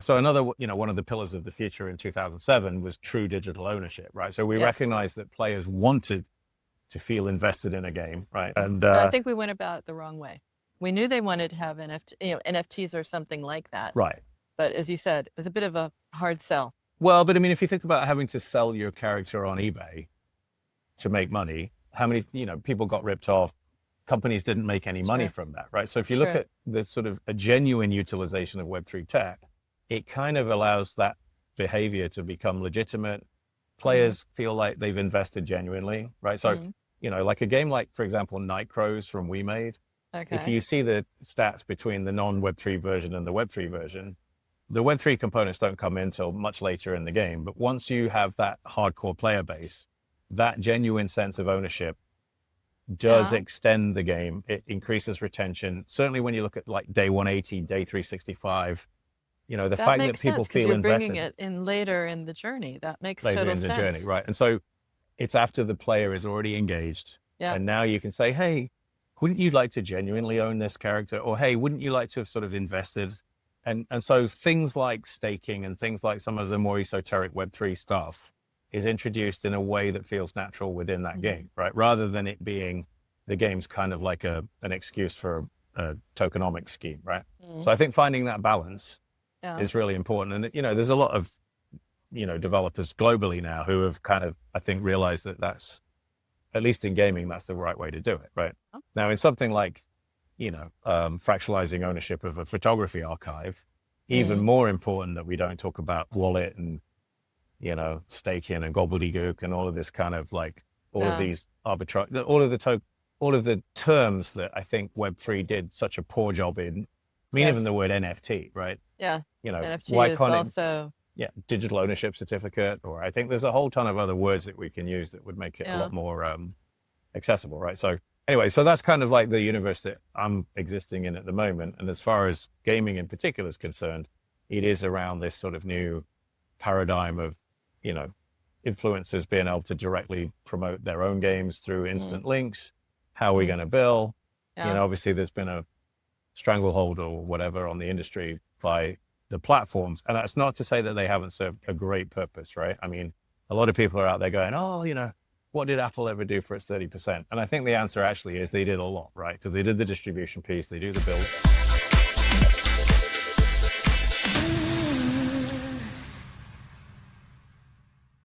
So another, one of the pillars of the future in 2007 was true digital ownership, right? So we Yes. recognized that players wanted to feel invested in a game, right? And But I think we went about it the wrong way. We knew they wanted to have NFTs or something like that. right. But as you said, it was a bit of a hard sell. Well, but I mean, if you think about having to sell your character on eBay to make money, how many, people got ripped off? Companies didn't make any money Sure. from that, right? So if you look Sure. at the sort of a genuine utilization of Web3 tech, it kind of allows that behavior to become legitimate. Players feel like they've invested genuinely, right? So, like a game like, for example, Night Crows from We Made, Okay. if you see the stats between the non-Web3 version and the Web3 version, the Web3 components don't come in until much later in the game. But once you have that hardcore player base, that genuine sense of ownership does extend the game. It increases retention. Certainly when you look at like day 180, day 365, the that fact makes that people sense, 'cause feel you're invested bringing it in later in the journey. That makes later total in the sense. journey, right? And so it's after the player is already engaged. Yeah. And now you can say, hey, wouldn't you like to genuinely own this character? Or, hey, wouldn't you like to have sort of invested? And so things like staking and things like some of the more esoteric Web3 stuff is introduced in a way that feels natural within that game, right? Rather than it being the game's kind of like an excuse for a tokenomics scheme, right? So I think finding that balance is really important. And, there's a lot of, developers globally now who have kind of, I think, realized that that's, at least in gaming, that's the right way to do it, right? Now, in something like, fractionalizing ownership of a photography archive, even more important that we don't talk about wallet and, staking and gobbledygook and all of this kind of like, all of these arbitrage, all of the terms that I think Web3 did such a poor job in. I mean, even the word NFT, right? Yeah. NFT why is can't also... digital ownership certificate, or I think there's a whole ton of other words that we can use that would make it a lot more accessible, right? So anyway, so that's kind of like the universe that I'm existing in at the moment. And as far as gaming in particular is concerned, it is around this sort of new paradigm of, influencers being able to directly promote their own games through instant links. How are we going to bill? Obviously there's been a stranglehold or whatever on the industry by the platforms. And that's not to say that they haven't served a great purpose, right? I mean, a lot of people are out there going, oh, what did Apple ever do for its 30%? And I think the answer actually is they did a lot, right? Because they did the distribution piece, they do the build.